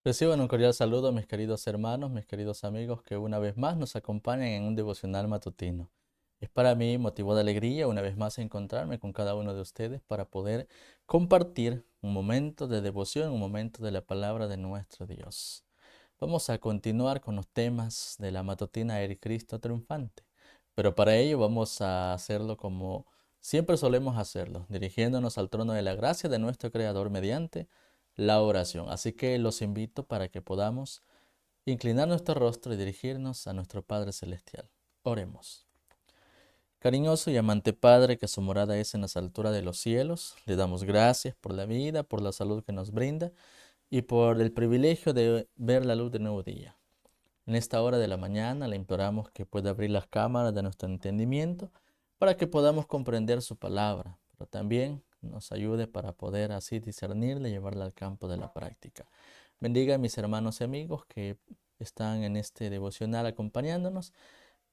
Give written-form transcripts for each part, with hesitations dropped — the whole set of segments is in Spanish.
Reciban un cordial saludo, mis queridos hermanos, mis queridos amigos que una vez más nos acompañan en un devocional matutino. Es para mí motivo de alegría una vez más encontrarme con cada uno de ustedes para poder compartir un momento de devoción, un momento de la palabra de nuestro Dios. Vamos a continuar con los temas de la matutina El Cristo Triunfante, pero para ello vamos a hacerlo como siempre solemos hacerlo, dirigiéndonos al trono de la gracia de nuestro Creador mediante la oración. Así que los invito para que podamos inclinar nuestro rostro y dirigirnos a nuestro Padre Celestial. Oremos. Cariñoso y amante Padre, que su morada es en las alturas de los cielos, le damos gracias por la vida, por la salud que nos brinda y por el privilegio de ver la luz de nuevo día. En esta hora de la mañana le imploramos que pueda abrir las cámaras de nuestro entendimiento para que podamos comprender su palabra, pero también nos ayude para poder así discernirla y llevarla al campo de la práctica. Bendiga a mis hermanos y amigos que están en este devocional acompañándonos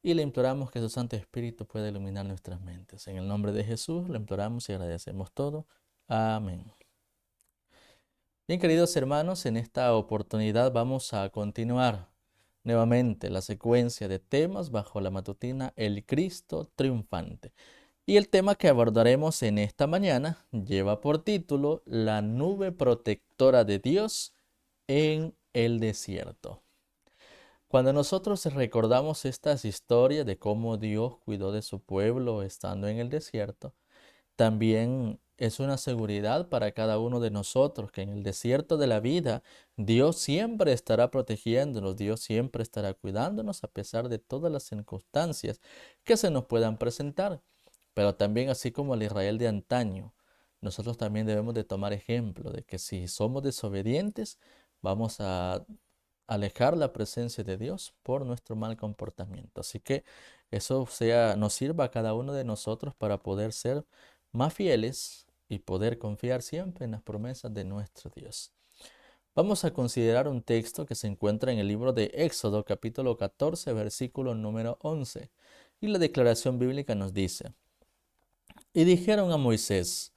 y le imploramos que su Santo Espíritu pueda iluminar nuestras mentes. En el nombre de Jesús le imploramos y agradecemos todo. Amén. Bien, queridos hermanos, en esta oportunidad vamos a continuar nuevamente la secuencia de temas bajo la matutina El Cristo Triunfante. Y el tema que abordaremos en esta mañana lleva por título La nube protectora de Dios en el desierto. Cuando nosotros recordamos estas historias de cómo Dios cuidó de su pueblo estando en el desierto, también es una seguridad para cada uno de nosotros que en el desierto de la vida Dios siempre estará protegiéndonos, Dios siempre estará cuidándonos a pesar de todas las circunstancias que se nos puedan presentar. Pero también así como el Israel de antaño, nosotros también debemos de tomar ejemplo de que si somos desobedientes, vamos a alejar la presencia de Dios por nuestro mal comportamiento. Así que eso nos sirva a cada uno de nosotros para poder ser más fieles y poder confiar siempre en las promesas de nuestro Dios. Vamos a considerar un texto que se encuentra en el libro de Éxodo, capítulo 14, versículo número 11. Y la declaración bíblica nos dice, y dijeron a Moisés,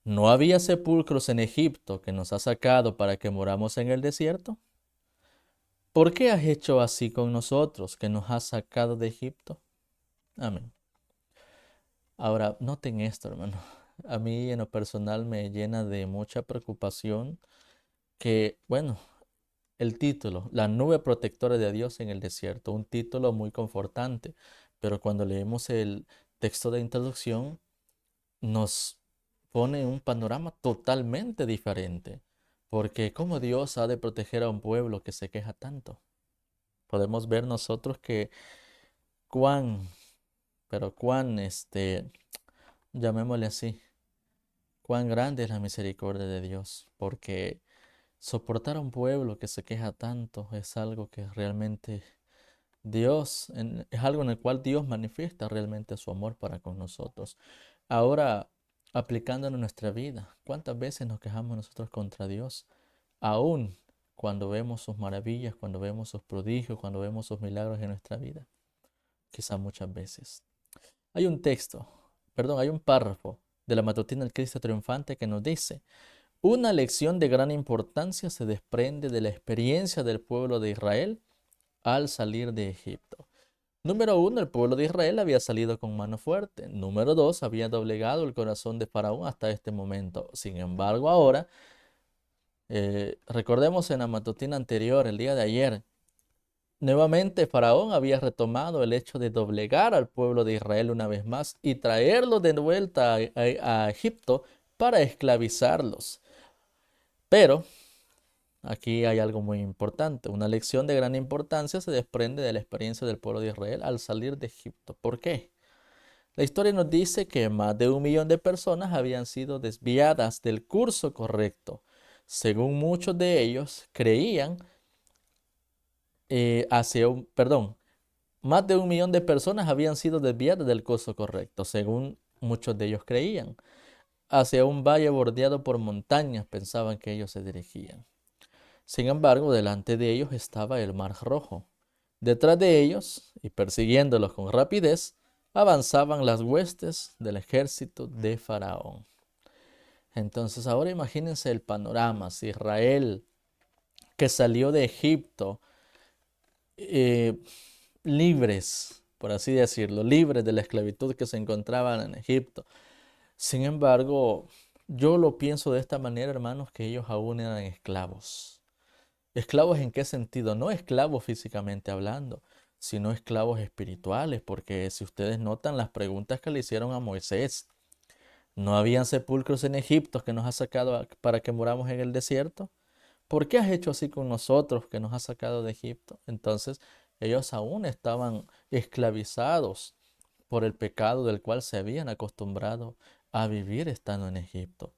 ¿no había sepulcros en Egipto que nos ha sacado para que moramos en el desierto? ¿Por qué has hecho así con nosotros que nos has sacado de Egipto? Amén. Ahora, noten esto, hermano. A mí en lo personal me llena de mucha preocupación que, bueno, el título, La nube protectora de Dios en el desierto, un título muy confortante, pero cuando leemos el texto de introducción nos pone un panorama totalmente diferente, porque ¿cómo Dios ha de proteger a un pueblo que se queja tanto? Podemos ver nosotros que cuán, pero cuán, llamémosle así, cuán grande es la misericordia de Dios, porque soportar a un pueblo que se queja tanto es algo que realmente es algo en el cual Dios manifiesta realmente su amor para con nosotros. Ahora, aplicándolo en nuestra vida, ¿cuántas veces nos quejamos nosotros contra Dios? Aún cuando vemos sus maravillas, cuando vemos sus prodigios, cuando vemos sus milagros en nuestra vida. Quizá muchas veces. Hay un texto, perdón, hay un párrafo de la matutina del Cristo Triunfante que nos dice, una lección de gran importancia se desprende de la experiencia del pueblo de Israel al salir de Egipto. Número uno, el pueblo de Israel había salido con mano fuerte. Número dos, había doblegado el corazón de Faraón hasta este momento. Sin embargo, ahora, recordemos en la matutina anterior, el día de ayer, nuevamente Faraón había retomado el hecho de doblegar al pueblo de Israel una vez más y traerlo de vuelta a Egipto para esclavizarlos. Pero aquí hay algo muy importante. Una lección de gran importancia se desprende de la experiencia del pueblo de Israel al salir de Egipto. ¿Por qué? La historia nos dice que más de 1 millón de personas habían sido desviadas del curso correcto. Según muchos de ellos creían perdón, más de 1 millón de personas habían sido desviadas del curso correcto, según muchos de ellos creían. Hacia un valle bordeado por montañas pensaban que ellos se dirigían. Sin embargo, delante de ellos estaba el Mar Rojo. Detrás de ellos, y persiguiéndolos con rapidez, avanzaban las huestes del ejército de Faraón. Entonces ahora imagínense el panorama, si Israel que salió de Egipto eh, libres, por así decirlo, libres de la esclavitud que se encontraban en Egipto. Sin embargo, yo lo pienso de esta manera, hermanos, que ellos aún eran esclavos. ¿Esclavos en qué sentido? No esclavos físicamente hablando, sino esclavos espirituales, porque si ustedes notan las preguntas que le hicieron a Moisés, ¿no habían sepulcros en Egipto que nos has sacado para que moramos en el desierto? ¿Por qué has hecho así con nosotros que nos has sacado de Egipto? Entonces, ellos aún estaban esclavizados por el pecado del cual se habían acostumbrado a vivir estando en Egipto.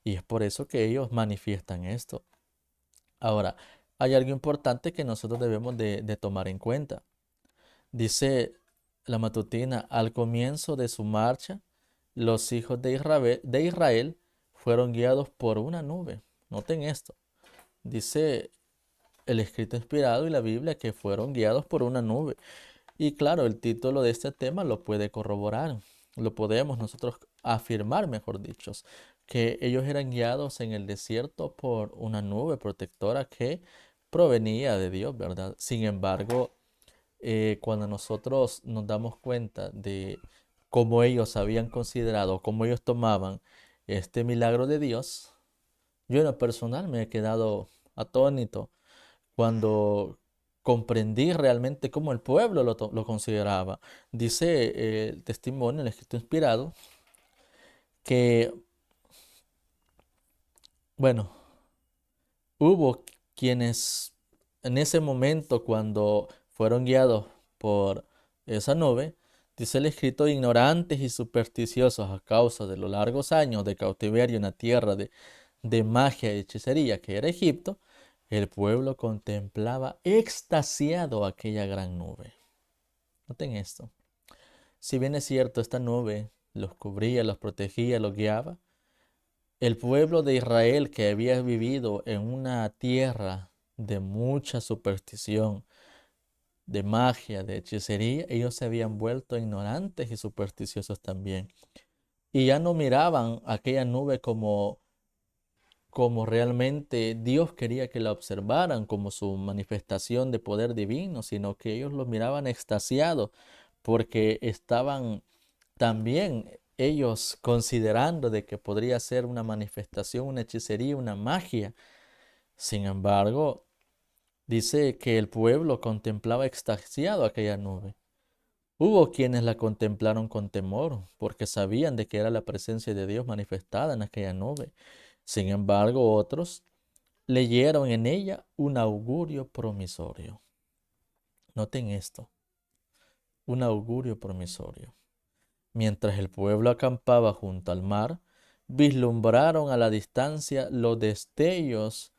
Y es por eso que ellos manifiestan esto. Ahora, hay algo importante que nosotros debemos de tomar en cuenta. Dice la matutina, al comienzo de su marcha, los hijos de Israel fueron guiados por una nube. Noten esto. Dice el escrito inspirado y la Biblia que fueron guiados por una nube. Y claro, el título de este tema lo puede corroborar. Lo podemos nosotros afirmar, mejor dicho, que ellos eran guiados en el desierto por una nube protectora que provenía de Dios, ¿verdad? Sin embargo, cuando nosotros nos damos cuenta de cómo ellos habían considerado, cómo ellos tomaban este milagro de Dios, yo en lo personal me he quedado atónito cuando comprendí realmente cómo el pueblo lo consideraba. Dice el testimonio, el escrito inspirado, que, bueno, hubo quienes en ese momento, cuando fueron guiados por esa nube, dice el escrito, ignorantes y supersticiosos a causa de los largos años de cautiverio en la tierra de magia y hechicería que era Egipto, el pueblo contemplaba extasiado aquella gran nube. Noten esto. Si bien es cierto, esta nube los cubría, los protegía, los guiaba, el pueblo de Israel que había vivido en una tierra de mucha superstición, de magia, de hechicería, ellos se habían vuelto ignorantes y supersticiosos también. Y ya no miraban aquella nube como realmente Dios quería que la observaran, como su manifestación de poder divino, sino que ellos lo miraban extasiados porque estaban también ellos considerando de que podría ser una manifestación, una hechicería, una magia. Sin embargo, dice que el pueblo contemplaba extasiado aquella nube. Hubo quienes la contemplaron con temor, porque sabían de que era la presencia de Dios manifestada en aquella nube. Sin embargo, otros leyeron en ella un augurio promisorio. Noten esto, un augurio promisorio. Mientras el pueblo acampaba junto al mar, vislumbraron a la distancia los destellos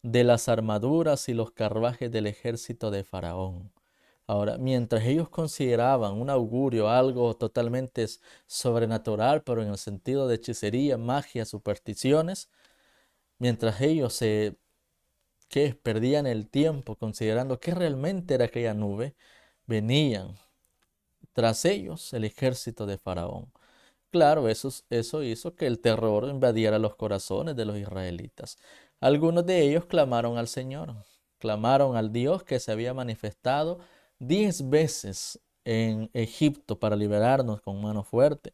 de las armaduras y los carruajes del ejército de Faraón. Ahora, mientras ellos consideraban un augurio algo totalmente sobrenatural, pero en el sentido de hechicería, magia, supersticiones, mientras ellos que perdían el tiempo considerando que realmente era aquella nube, venían tras ellos el ejército de Faraón. Claro, eso hizo que el terror invadiera los corazones de los israelitas. Algunos de ellos clamaron al Señor, clamaron al Dios que se había manifestado 10 veces en Egipto para liberarnos con mano fuerte.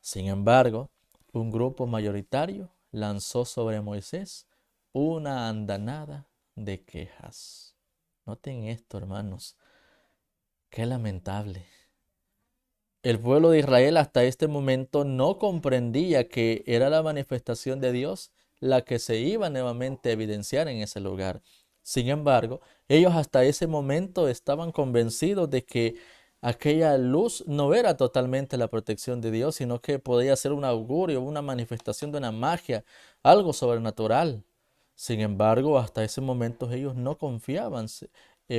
Sin embargo, un grupo mayoritario lanzó sobre Moisés una andanada de quejas. Noten esto, hermanos, qué lamentable. El pueblo de Israel hasta este momento no comprendía que era la manifestación de Dios la que se iba nuevamente a evidenciar en ese lugar. Sin embargo, ellos hasta ese momento estaban convencidos de que aquella luz no era totalmente la protección de Dios, sino que podía ser un augurio, una manifestación de una magia, algo sobrenatural. Sin embargo, hasta ese momento ellos no confiaban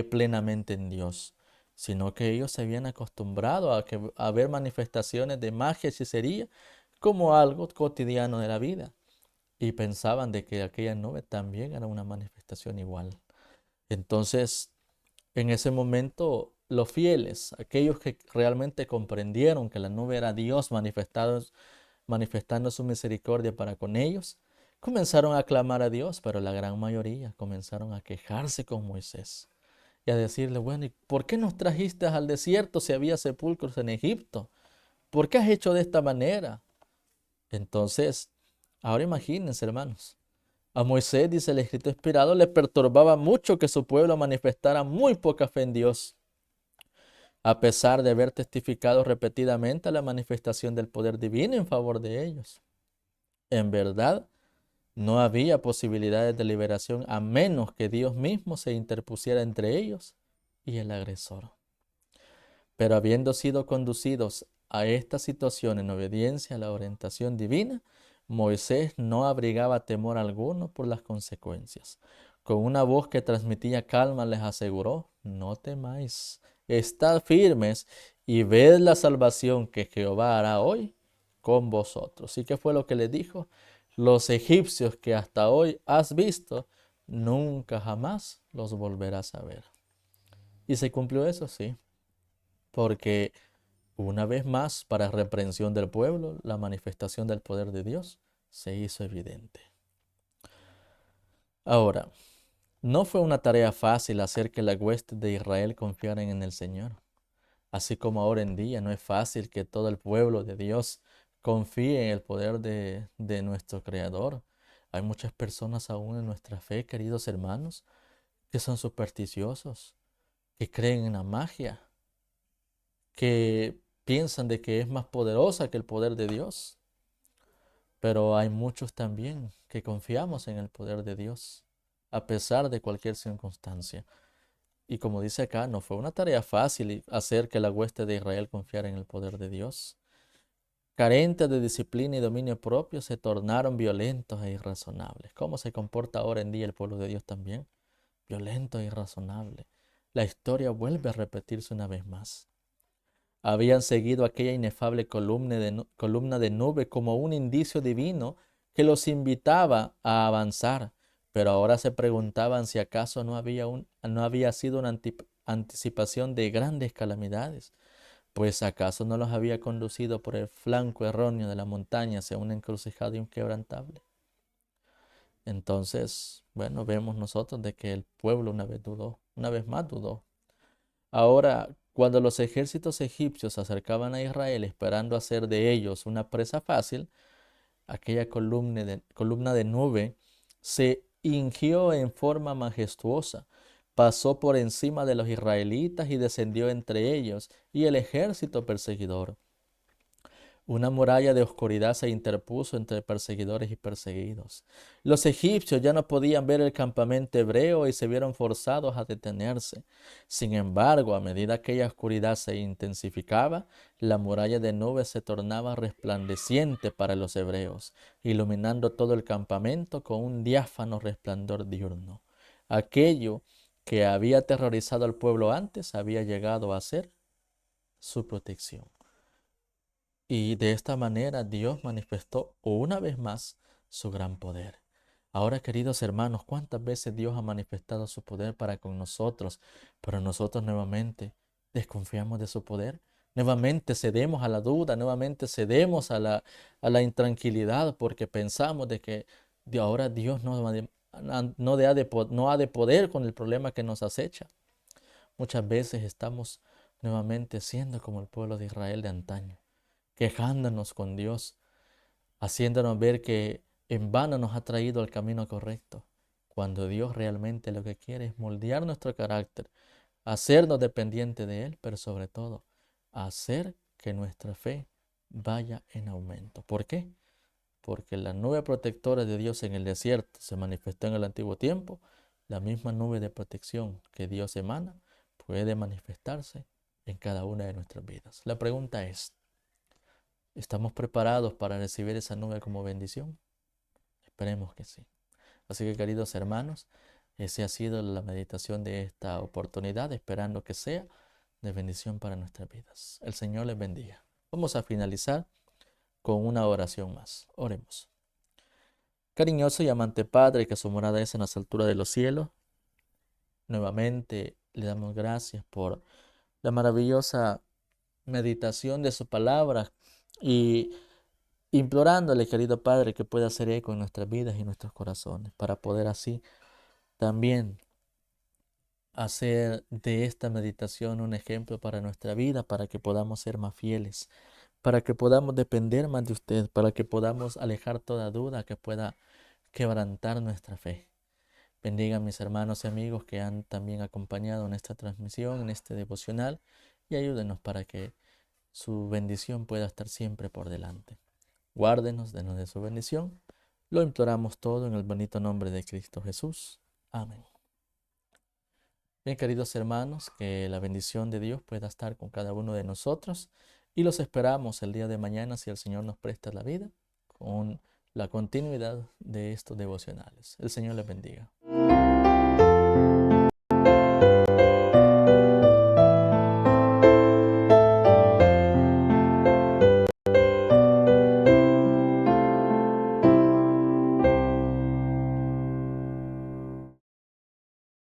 plenamente en Dios, sino que ellos se habían acostumbrado a ver manifestaciones de magia y hechicería como algo cotidiano de la vida y pensaban de que aquella nube también era una manifestación igual. Entonces, en ese momento, los fieles, aquellos que realmente comprendieron que la nube era Dios manifestando su misericordia para con ellos, comenzaron a clamar a Dios, pero la gran mayoría comenzaron a quejarse con Moisés y a decirle, bueno, ¿y por qué nos trajiste al desierto si había sepulcros en Egipto? ¿Por qué has hecho de esta manera? Entonces, ahora imagínense, hermanos. A Moisés, dice el escrito inspirado, le perturbaba mucho que su pueblo manifestara muy poca fe en Dios, a pesar de haber testificado repetidamente la manifestación del poder divino en favor de ellos. En verdad, no había posibilidades de liberación a menos que Dios mismo se interpusiera entre ellos y el agresor. Pero habiendo sido conducidos a esta situación en obediencia a la orientación divina, Moisés no abrigaba temor alguno por las consecuencias. Con una voz que transmitía calma les aseguró, no temáis, estad firmes y ved la salvación que Jehová hará hoy con vosotros. ¿Y qué fue lo que les dijo? Los egipcios que hasta hoy has visto, nunca jamás los volverás a ver. ¿Y se cumplió eso? Sí, porque una vez más, para reprensión del pueblo, la manifestación del poder de Dios se hizo evidente. Ahora, no fue una tarea fácil hacer que la hueste de Israel confiaran en el Señor. Así como ahora en día no es fácil que todo el pueblo de Dios confíe en el poder de nuestro Creador. Hay muchas personas aún en nuestra fe, queridos hermanos, que son supersticiosos, que creen en la magia, que piensan de que es más poderosa que el poder de Dios. Pero hay muchos también que confiamos en el poder de Dios, a pesar de cualquier circunstancia. Y como dice acá, no fue una tarea fácil hacer que la hueste de Israel confiara en el poder de Dios. Carentes de disciplina y dominio propio, se tornaron violentos e irrazonables. ¿Cómo se comporta ahora en día el pueblo de Dios también? Violento e irrazonable. La historia vuelve a repetirse una vez más. Habían seguido aquella inefable columna de nube como un indicio divino que los invitaba a avanzar, pero ahora se preguntaban si acaso no había sido una anticipación de grandes calamidades, pues acaso no los había conducido por el flanco erróneo de la montaña hacia una encrucijada inquebrantable. Entonces, bueno, vemos nosotros de que el pueblo una vez dudó, una vez más dudó. Ahora, cuando los ejércitos egipcios se acercaban a Israel esperando hacer de ellos una presa fácil, aquella columna de nube se hingió en forma majestuosa, pasó por encima de los israelitas y descendió entre ellos y el ejército perseguidor. Una muralla de oscuridad se interpuso entre perseguidores y perseguidos. Los egipcios ya no podían ver el campamento hebreo y se vieron forzados a detenerse. Sin embargo, a medida que aquella oscuridad se intensificaba, la muralla de nubes se tornaba resplandeciente para los hebreos, iluminando todo el campamento con un diáfano resplandor diurno. Aquello que había aterrorizado al pueblo antes había llegado a ser su protección. Y de esta manera Dios manifestó una vez más su gran poder. Ahora, queridos hermanos, ¿cuántas veces Dios ha manifestado su poder para con nosotros? Pero nosotros nuevamente desconfiamos de su poder. Nuevamente cedemos a la duda, nuevamente cedemos a la intranquilidad porque pensamos de que de ahora Dios no ha de poder con el problema que nos acecha. Muchas veces estamos nuevamente siendo como el pueblo de Israel de antaño, quejándonos con Dios, haciéndonos ver que en vano nos ha traído al camino correcto, cuando Dios realmente lo que quiere es moldear nuestro carácter, hacernos dependientes de Él, pero sobre todo, hacer que nuestra fe vaya en aumento. ¿Por qué? Porque la nube protectora de Dios en el desierto se manifestó en el antiguo tiempo, la misma nube de protección que Dios emana puede manifestarse en cada una de nuestras vidas. La pregunta es, ¿estamos preparados para recibir esa nube como bendición? Esperemos que sí. Así que, queridos hermanos, esa ha sido la meditación de esta oportunidad, esperando que sea de bendición para nuestras vidas. El Señor les bendiga. Vamos a finalizar con una oración más. Oremos. Cariñoso y amante Padre, que su morada es en las alturas de los cielos, nuevamente le damos gracias por la maravillosa meditación de su palabra y implorándole, querido Padre, que pueda hacer eco en nuestras vidas y nuestros corazones, para poder así también hacer de esta meditación un ejemplo para nuestra vida, para que podamos ser más fieles, para que podamos depender más de usted, para que podamos alejar toda duda que pueda quebrantar nuestra fe. Bendiga a mis hermanos y amigos que han también acompañado en esta transmisión, en este devocional, y ayúdenos para que su bendición pueda estar siempre por delante. Guárdenos, denos de su bendición. Lo imploramos todo en el bonito nombre de Cristo Jesús. Amén. Bien, queridos hermanos, que la bendición de Dios pueda estar con cada uno de nosotros y los esperamos el día de mañana si el Señor nos presta la vida con la continuidad de estos devocionales. El Señor les bendiga.